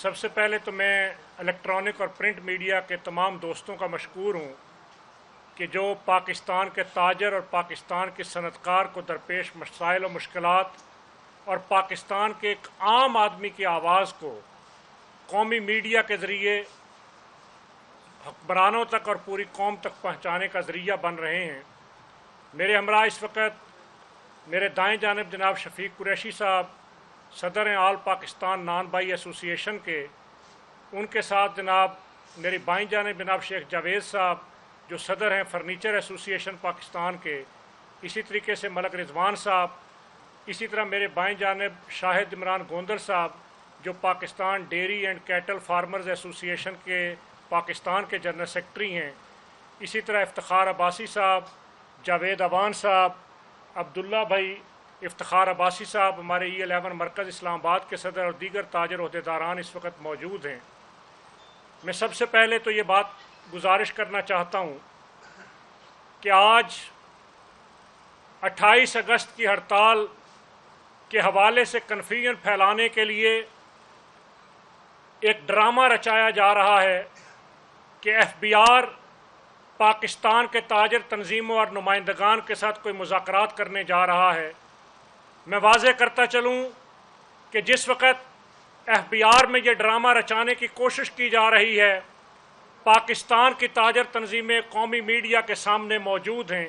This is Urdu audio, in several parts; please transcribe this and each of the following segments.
سب سے پہلے تو میں الیکٹرانک اور پرنٹ میڈیا کے تمام دوستوں کا مشکور ہوں کہ جو پاکستان کے تاجر اور پاکستان کے صنعت کار کو درپیش مسائل و مشکلات اور پاکستان کے ایک عام آدمی کی آواز کو قومی میڈیا کے ذریعے حکمرانوں تک اور پوری قوم تک پہنچانے کا ذریعہ بن رہے ہیں۔ میرے ہمراہ اس وقت میرے دائیں جانب جناب شفیق قریشی صاحب صدر ہیں آل پاکستان نان بائی ایسوسی ایشن کے، ان کے ساتھ جناب میری بائیں جانب جناب شیخ جاوید صاحب جو صدر ہیں فرنیچر ایسوسی ایشن پاکستان کے، اسی طریقے سے ملک رضوان صاحب، اسی طرح میرے بائیں جانب شاہد عمران گوندر صاحب جو Pakistan dairy and cattle farmers association کے پاکستان کے جنرل سیکرٹری ہیں، اسی طرح افتخار عباسی صاحب، جاوید اوان صاحب، عبداللہ بھائی، افتخار عباسی صاحب ہمارے E11 مرکز اسلام آباد کے صدر اور دیگر تاجر عہدیداران اس وقت موجود ہیں۔ میں سب سے پہلے تو یہ بات گزارش کرنا چاہتا ہوں کہ آج 28 اگست کی ہڑتال کے حوالے سے کنفیوژن پھیلانے کے لیے ایک ڈرامہ رچایا جا رہا ہے کہ FBR پاکستان کے تاجر تنظیموں اور نمائندگان کے ساتھ کوئی مذاکرات کرنے جا رہا ہے۔ میں واضح کرتا چلوں کہ جس وقت FBR میں یہ ڈرامہ رچانے کی کوشش کی جا رہی ہے، پاکستان کی تاجر تنظیمیں قومی میڈیا کے سامنے موجود ہیں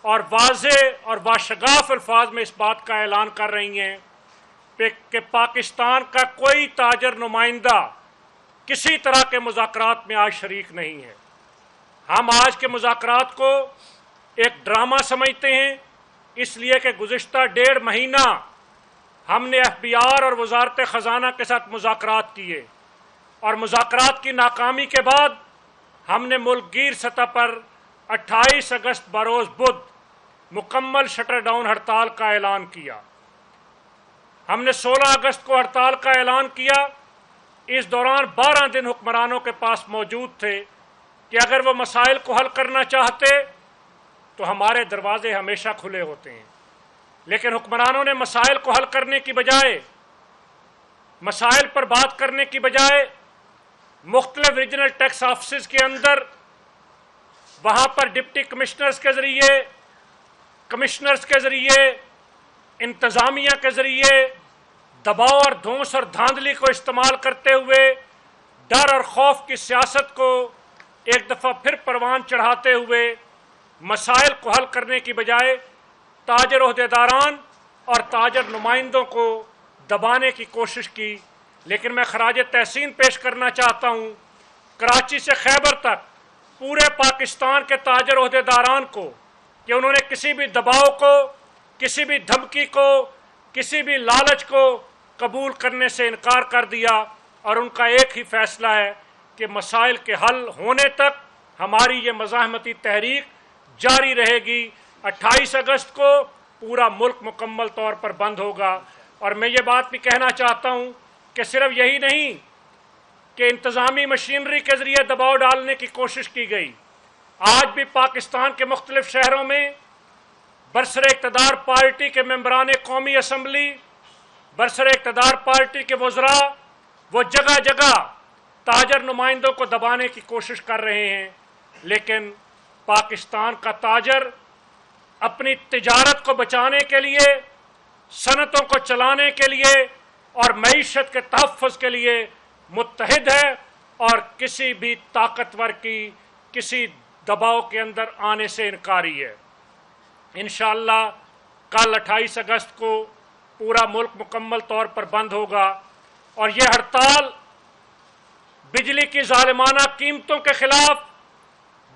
اور واضح اور باشگاف الفاظ میں اس بات کا اعلان کر رہی ہیں کہ پاکستان کا کوئی تاجر نمائندہ کسی طرح کے مذاکرات میں آج شریک نہیں ہے۔ ہم آج کے مذاکرات کو ایک ڈرامہ سمجھتے ہیں، اس لیے کہ گزشتہ 1.5 مہینہ ہم نے FBR اور وزارت خزانہ کے ساتھ مذاکرات کیے اور مذاکرات کی ناکامی کے بعد ہم نے ملک گیر سطح پر 28 اگست بروز بدھ مکمل شٹر ڈاؤن ہڑتال کا اعلان کیا۔ ہم نے 16 اگست کو ہڑتال کا اعلان کیا۔ اس دوران 12 دن حکمرانوں کے پاس موجود تھے کہ اگر وہ مسائل کو حل کرنا چاہتے تو ہمارے دروازے ہمیشہ کھلے ہوتے ہیں، لیکن حکمرانوں نے مسائل کو حل کرنے کی بجائے، مسائل پر بات کرنے کی بجائے مختلف ریجنل ٹیکس آفسز کے اندر وہاں پر ڈپٹی کمشنرز کے ذریعے، کمشنرز کے ذریعے، انتظامیہ کے ذریعے دباؤ اور دھونس اور دھاندلی کو استعمال کرتے ہوئے ڈر اور خوف کی سیاست کو ایک دفعہ پھر پروان چڑھاتے ہوئے مسائل کو حل کرنے کی بجائے تاجر عہدیداران اور تاجر نمائندوں کو دبانے کی کوشش کی۔ لیکن میں خراج تحسین پیش کرنا چاہتا ہوں کراچی سے خیبر تک پورے پاکستان کے تاجر عہدیداران کو کہ انہوں نے کسی بھی دباؤ کو، کسی بھی دھمکی کو، کسی بھی لالچ کو قبول کرنے سے انکار کر دیا اور ان کا ایک ہی فیصلہ ہے کہ مسائل کے حل ہونے تک ہماری یہ مزاحمتی تحریک جاری رہے گی۔ 28 اگست کو پورا ملک مکمل طور پر بند ہوگا۔ اور میں یہ بات بھی کہنا چاہتا ہوں کہ صرف یہی نہیں کہ انتظامی مشینری کے ذریعے دباؤ ڈالنے کی کوشش کی گئی، آج بھی پاکستان کے مختلف شہروں میں برسر اقتدار پارٹی کے ممبران قومی اسمبلی، برسر اقتدار پارٹی کے وزراء وہ جگہ جگہ تاجر نمائندوں کو دبانے کی کوشش کر رہے ہیں، لیکن پاکستان کا تاجر اپنی تجارت کو بچانے کے لیے، صنعتوں کو چلانے کے لیے اور معیشت کے تحفظ کے لیے متحد ہے اور کسی بھی طاقتور کی کسی دباؤ کے اندر آنے سے انکاری ہے۔ انشاءاللہ کل 28 اگست کو پورا ملک مکمل طور پر بند ہوگا اور یہ ہڑتال بجلی کی ظالمانہ قیمتوں کے خلاف،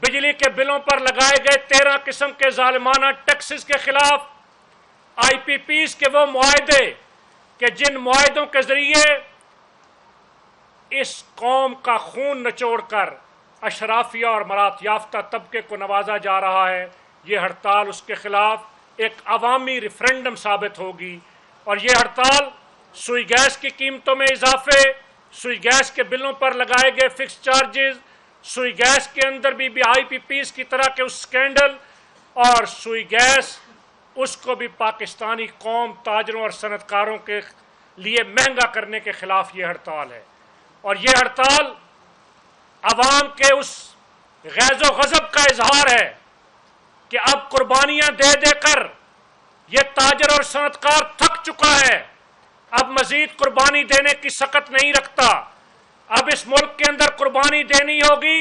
بجلی کے بلوں پر لگائے گئے 13 قسم کے ظالمانہ ٹیکسز کے خلاف، IPPs کے وہ معاہدے کہ جن معاہدوں کے ذریعے اس قوم کا خون نچوڑ کر اشرافیہ اور مرات یافتہ طبقے کو نوازا جا رہا ہے، یہ ہڑتال اس کے خلاف ایک عوامی ریفرنڈم ثابت ہوگی۔ اور یہ ہڑتال سوئی گیس کی قیمتوں میں اضافے، سوئی گیس کے بلوں پر لگائے گئے فکس چارجز، سوئی گیس کے اندر بھی IPPs کی طرح کے اس سکینڈل اور سوئی گیس اس کو بھی پاکستانی قوم، تاجروں اور صنعت کاروں کے لیے مہنگا کرنے کے خلاف یہ ہڑتال ہے۔ اور یہ ہڑتال عوام کے اس غیظ و غضب کا اظہار ہے کہ اب قربانیاں دے دے کر یہ تاجر اور صنعت کار تھک چکا ہے، اب مزید قربانی دینے کی سکت نہیں رکھتا۔ اب اس ملک کے اندر قربانی دینی ہوگی،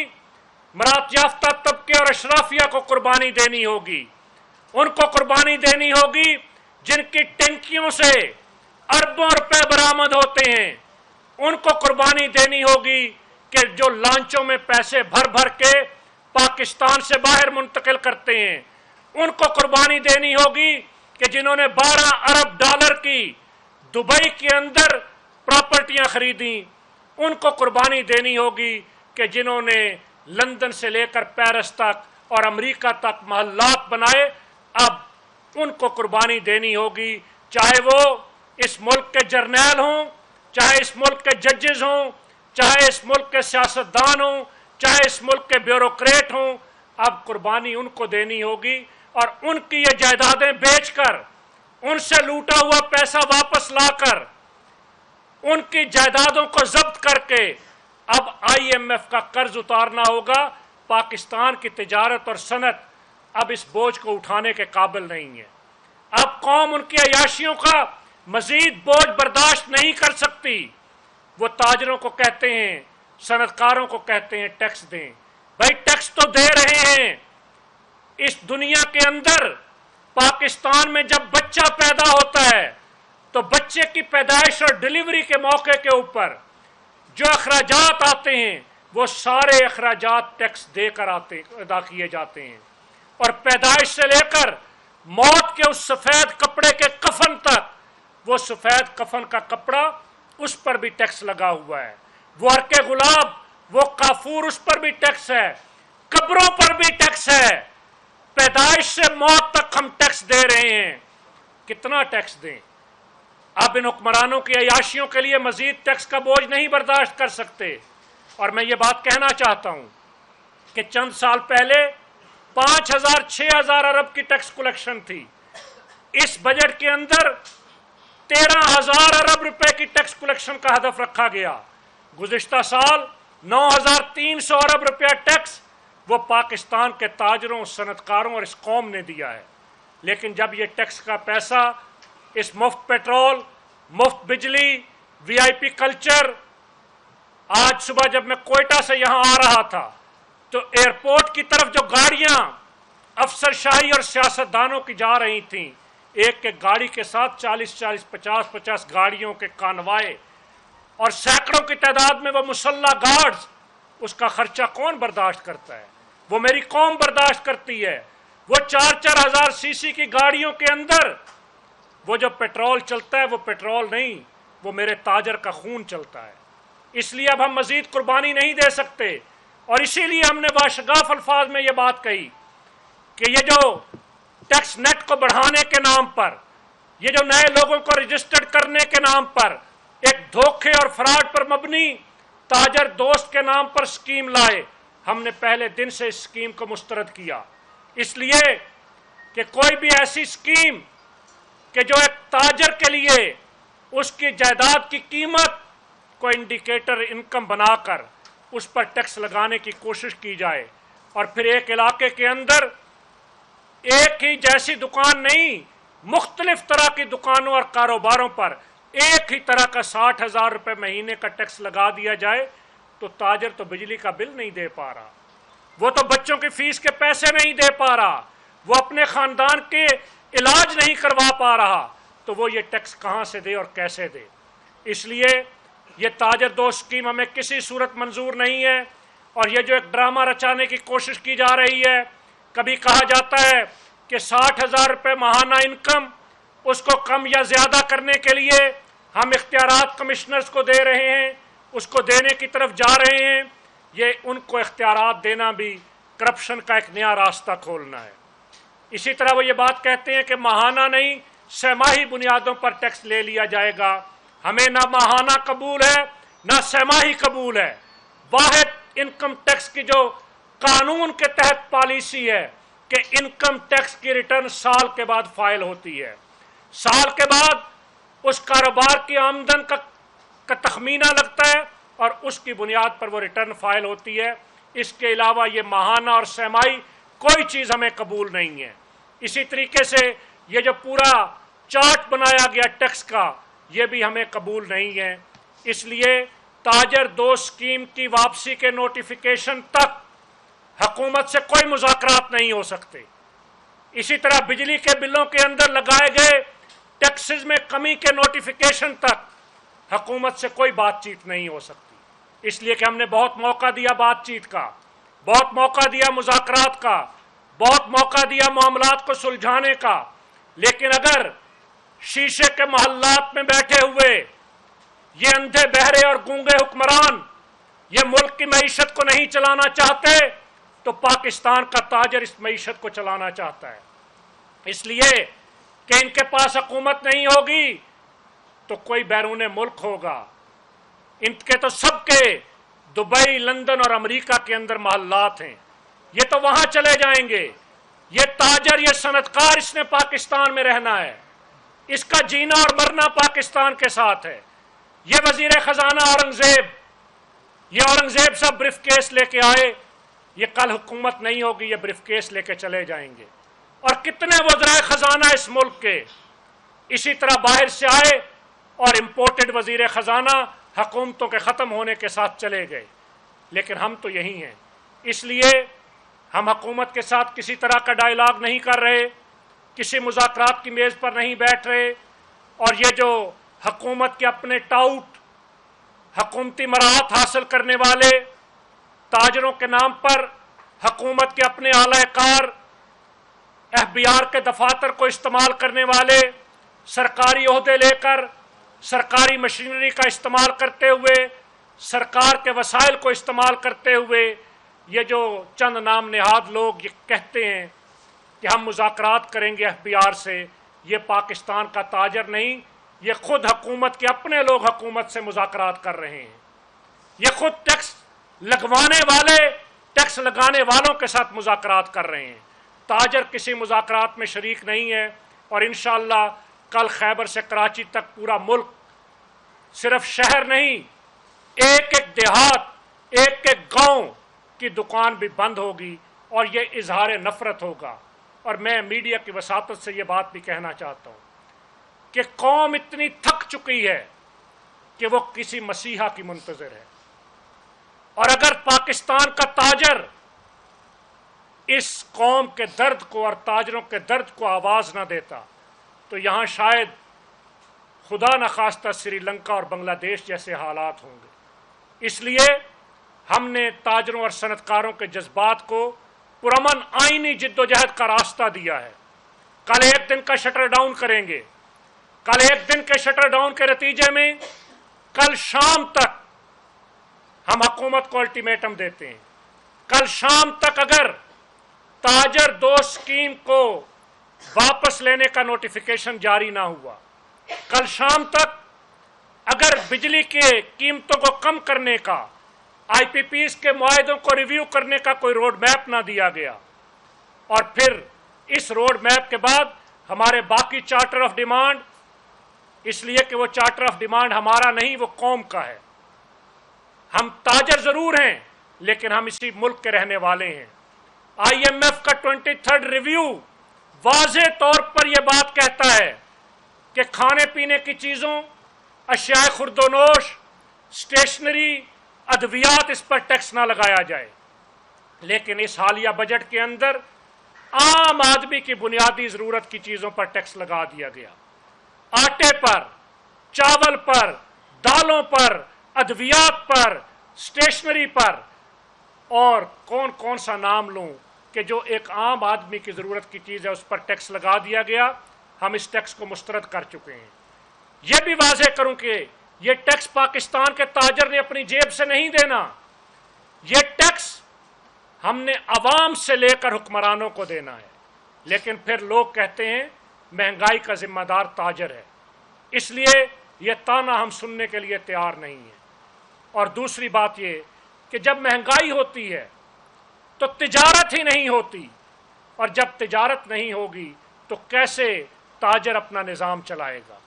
مراعات یافتہ طبقے اور اشرافیہ کو قربانی دینی ہوگی، ان کو قربانی دینی ہوگی جن کی ٹینکیوں سے اربوں روپے برآمد ہوتے ہیں، ان کو قربانی دینی ہوگی کہ جو لانچوں میں پیسے بھر بھر کے پاکستان سے باہر منتقل کرتے ہیں، ان کو قربانی دینی ہوگی کہ جنہوں نے 12 ارب ڈالر کی دبئی کے اندر پراپرٹیاں خریدیں، ان کو قربانی دینی ہوگی کہ جنہوں نے لندن سے لے کر پیرس تک اور امریکہ تک محلات بنائے، اب ان کو قربانی دینی ہوگی، چاہے وہ اس ملک کے جرنیل ہوں، چاہے اس ملک کے ججز ہوں، چاہے اس ملک کے سیاستدان ہوں، چاہے اس ملک کے بیوروکریٹ ہوں، اب قربانی ان کو دینی ہوگی، اور ان کی یہ جائیدادیں بیچ کر، ان سے لوٹا ہوا پیسہ واپس لا کر، ان کی جائیدادوں کو ضبط کر کے اب آئی ایم ایف کا قرض اتارنا ہوگا۔ پاکستان کی تجارت اور صنعت اب اس بوجھ کو اٹھانے کے قابل نہیں ہے، اب قوم ان کی عیاشیوں کا مزید بوجھ برداشت نہیں کر سکتی۔ وہ تاجروں کو کہتے ہیں، صنعت کاروں کو کہتے ہیں ٹیکس دیں، بھائی ٹیکس تو دے رہے ہیں۔ اس دنیا کے اندر پاکستان میں جب بچہ پیدا ہوتا ہے تو بچے کی پیدائش اور ڈیلیوری کے موقع کے اوپر جو اخراجات آتے ہیں وہ سارے اخراجات ٹیکس دے کر ادا کیے جاتے ہیں، اور پیدائش سے لے کر موت کے اس سفید کپڑے کے کفن تک، وہ سفید کفن کا کپڑا اس پر بھی ٹیکس لگا ہوا ہے، وہ عرق گلاب، وہ کافور، اس پر بھی ٹیکس ہے، قبروں پر بھی ٹیکس ہے، پیدائش سے موت تک ہم ٹیکس دے رہے ہیں۔ کتنا ٹیکس دیں؟ اب ان حکمرانوں کی عیاشیوں کے لیے مزید ٹیکس کا بوجھ نہیں برداشت کر سکتے۔ اور میں یہ بات کہنا چاہتا ہوں کہ چند سال پہلے 5,000 6,000 ارب کی ٹیکس کلیکشن تھی، اس بجٹ کے اندر 13,000 ارب روپے کی ٹیکس کلیکشن کا ہدف رکھا گیا۔ گزشتہ سال 9,300 ارب روپیہ ٹیکس وہ پاکستان کے تاجروں، صنعت کاروں اور اس قوم نے دیا ہے، لیکن جب یہ ٹیکس کا پیسہ اس مفت پیٹرول، مفت بجلی، وی آئی پی کلچر، آج صبح جب میں کوئٹہ سے یہاں آ رہا تھا تو ایئرپورٹ کی طرف جو گاڑیاں افسر شاہی اور سیاستدانوں کی جا رہی تھیں، ایک ایک گاڑی کے ساتھ 40 50 گاڑیوں کے کانوائے اور سینکڑوں کی تعداد میں وہ مسلح گارڈز، اس کا خرچہ کون برداشت کرتا ہے؟ وہ میری قوم برداشت کرتی ہے۔ وہ 4 ہزار سی سی کی گاڑیوں کے اندر وہ جو پیٹرول چلتا ہے وہ پیٹرول نہیں، وہ میرے تاجر کا خون چلتا ہے۔ اس لیے اب ہم مزید قربانی نہیں دے سکتے، اور اسی لیے ہم نے باشگاف الفاظ میں یہ بات کہی کہ یہ جو ٹیکس نیٹ کو بڑھانے کے نام پر، یہ جو نئے لوگوں کو رجسٹرڈ کرنے کے نام پر ایک دھوکے اور فراڈ پر مبنی تاجر دوست کے نام پر سکیم لائے، ہم نے پہلے دن سے اس سکیم کو مسترد کیا، اس لیے کہ کوئی بھی ایسی سکیم کہ جو ایک تاجر کے لیے اس کی جائیداد کی قیمت کو انڈیکیٹر انکم بنا کر اس پر ٹیکس لگانے کی کوشش کی جائے، اور پھر ایک علاقے کے اندر ایک ہی جیسی دکان نہیں، مختلف طرح کی دکانوں اور کاروباروں پر ایک ہی طرح کا 60,000 روپے مہینے کا ٹیکس لگا دیا جائے تو تاجر تو بجلی کا بل نہیں دے پا رہا، وہ تو بچوں کی فیس کے پیسے نہیں دے پا رہا، وہ اپنے خاندان کے علاج نہیں کروا پا رہا، تو وہ یہ ٹیکس کہاں سے دے اور کیسے دے؟ اس لیے یہ تاجر دوست اسکیم ہمیں کسی صورت منظور نہیں ہے، اور یہ جو ایک ڈرامہ رچانے کی کوشش کی جا رہی ہے، کبھی کہا جاتا ہے کہ 60,000 روپے ماہانہ انکم، اس کو کم یا زیادہ کرنے کے لیے ہم اختیارات کمشنرز کو دے رہے ہیں، اس کو دینے کی طرف جا رہے ہیں۔ یہ ان کو اختیارات دینا بھی کرپشن کا ایک نیا راستہ کھولنا ہے۔ اسی طرح وہ یہ بات کہتے ہیں کہ ماہانہ نہیں، سہ ماہی بنیادوں پر ٹیکس لے لیا جائے گا۔ ہمیں نہ ماہانہ قبول ہے نہ سہ ماہی قبول ہے۔ واحد انکم ٹیکس کی جو قانون کے تحت پالیسی ہے کہ انکم ٹیکس کی ریٹرن سال کے بعد فائل ہوتی ہے، سال کے بعد اس کاروبار کی آمدن کا تخمینہ لگتا ہے، اور اس کی بنیاد پر وہ ریٹرن فائل ہوتی ہے۔ اس کے علاوہ یہ ماہانہ اور سہمائی کوئی چیز ہمیں قبول نہیں ہے۔ اسی طریقے سے یہ جو پورا چارٹ بنایا گیا ٹیکس کا، یہ بھی ہمیں قبول نہیں ہے۔ اس لیے تاجر دو اسکیم کی واپسی کے نوٹیفیکیشن تک حکومت سے کوئی مذاکرات نہیں ہو سکتے۔ اسی طرح بجلی کے بلوں کے اندر لگائے گئے ٹیکسز میں کمی کے نوٹیفیکیشن تک حکومت سے کوئی بات چیت نہیں ہو سکتی، اس لیے کہ ہم نے بہت موقع دیا بات چیت کا، بہت موقع دیا مذاکرات کا، بہت موقع دیا معاملات کو سلجھانے کا، لیکن اگر شیشے کے محلات میں بیٹھے ہوئے یہ اندھے بہرے اور گونگے حکمران یہ ملک کی معیشت کو نہیں چلانا چاہتے تو پاکستان کا تاجر اس معیشت کو چلانا چاہتا ہے۔ اس لیے کہ ان کے پاس حکومت نہیں ہوگی تو کوئی بیرون ملک ہوگا۔ ان کے تو سب کے دبئی، لندن اور امریکہ کے اندر محلات ہیں، یہ تو وہاں چلے جائیں گے۔ یہ تاجر، یہ صنعت کار، اس نے پاکستان میں رہنا ہے، اس کا جینا اور مرنا پاکستان کے ساتھ ہے۔ یہ وزیر خزانہ یہ اورنگزیب صاحب بریف کیس لے کے آئے، یہ کل حکومت نہیں ہوگی، یہ بریف کیس لے کے چلے جائیں گے۔ اور کتنے وزرائے خزانہ اس ملک کے اسی طرح باہر سے آئے اور امپورٹڈ وزیر خزانہ حکومتوں کے ختم ہونے کے ساتھ چلے گئے، لیکن ہم تو یہی ہیں۔ اس لیے ہم حکومت کے ساتھ کسی طرح کا ڈائیلاگ نہیں کر رہے، کسی مذاکرات کی میز پر نہیں بیٹھ رہے، اور یہ جو حکومت کے اپنے ٹاؤٹ، حکومتی مراحت حاصل کرنے والے، تاجروں کے نام پر حکومت کے اپنے اعلی کار، FBR کے دفاتر کو استعمال کرنے والے، سرکاری عہدے لے کر سرکاری مشینری کا استعمال کرتے ہوئے، سرکار کے وسائل کو استعمال کرتے ہوئے، یہ جو چند نام نہاد لوگ یہ کہتے ہیں کہ ہم مذاکرات کریں گے FBR سے، یہ پاکستان کا تاجر نہیں، یہ خود حکومت کے اپنے لوگ حکومت سے مذاکرات کر رہے ہیں۔ یہ خود ٹیکس لگوانے والے ٹیکس لگانے والوں کے ساتھ مذاکرات کر رہے ہیں۔ تاجر کسی مذاکرات میں شریک نہیں ہے، اور انشاءاللہ کل خیبر سے کراچی تک پورا ملک، صرف شہر نہیں، ایک ایک دیہات، ایک ایک گاؤں کی دکان بھی بند ہوگی، اور یہ اظہار نفرت ہوگا۔ اور میں میڈیا کی وساطت سے یہ بات بھی کہنا چاہتا ہوں کہ قوم اتنی تھک چکی ہے کہ وہ کسی مسیحا کی منتظر ہے، اور اگر پاکستان کا تاجر اس قوم کے درد کو اور تاجروں کے درد کو آواز نہ دیتا تو یہاں شاید خدا نخواستہ سری لنکا اور بنگلہ دیش جیسے حالات ہوں گے۔ اس لیے ہم نے تاجروں اور صنعت کاروں کے جذبات کو پرامن آئینی جد و جہد کا راستہ دیا ہے۔ کل ایک دن کا شٹر ڈاؤن کریں گے، کل ایک دن کے شٹر ڈاؤن کے نتیجے میں کل شام تک ہم حکومت کو الٹیمیٹم دیتے ہیں، کل شام تک اگر تاجر دو اسکیم کو واپس لینے کا نوٹیفیکیشن جاری نہ ہوا، کل شام تک اگر بجلی کے قیمتوں کو کم کرنے کا، IPPs کے معاہدوں کو ریویو کرنے کا کوئی روڈ میپ نہ دیا گیا، اور پھر اس روڈ میپ کے بعد ہمارے باقی چارٹر آف ڈیمانڈ، اس لیے کہ وہ چارٹر آف ڈیمانڈ ہمارا نہیں، وہ قوم کا ہے۔ ہم تاجر ضرور ہیں لیکن ہم اسی ملک کے رہنے والے ہیں۔ IMF کا 23rd ریویو واضح طور پر یہ بات کہتا ہے کہ کھانے پینے کی چیزوں، اشیاء خرد و نوش، اسٹیشنری، ادویات، اس پر ٹیکس نہ لگایا جائے، لیکن اس حالیہ بجٹ کے اندر عام آدمی کی بنیادی ضرورت کی چیزوں پر ٹیکس لگا دیا گیا، آٹے پر، چاول پر، دالوں پر، ادویات پر، اسٹیشنری پر، اور کون کون سا نام لوں کہ جو ایک عام آدمی کی ضرورت کی چیز ہے اس پر ٹیکس لگا دیا گیا۔ ہم اس ٹیکس کو مسترد کر چکے ہیں۔ یہ بھی واضح کروں کہ یہ ٹیکس پاکستان کے تاجر نے اپنی جیب سے نہیں دینا، یہ ٹیکس ہم نے عوام سے لے کر حکمرانوں کو دینا ہے، لیکن پھر لوگ کہتے ہیں مہنگائی کا ذمہ دار تاجر ہے، اس لیے یہ تانا ہم سننے کے لیے تیار نہیں ہیں۔ اور دوسری بات یہ کہ جب مہنگائی ہوتی ہے تو تجارت ہی نہیں ہوتی، اور جب تجارت نہیں ہوگی تو کیسے تاجر اپنا نظام چلائے گا؟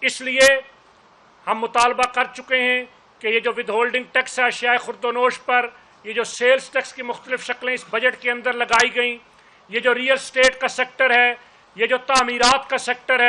اس لیے ہم مطالبہ کر چکے ہیں کہ یہ جو ود ہولڈنگ ٹیکس ہے اشیاء خرد و نوش پر، یہ جو سیلز ٹیکس کی مختلف شکلیں اس بجٹ کے اندر لگائی گئیں، یہ جو ریئل اسٹیٹ کا سیکٹر ہے، یہ جو تعمیرات کا سیکٹر ہے،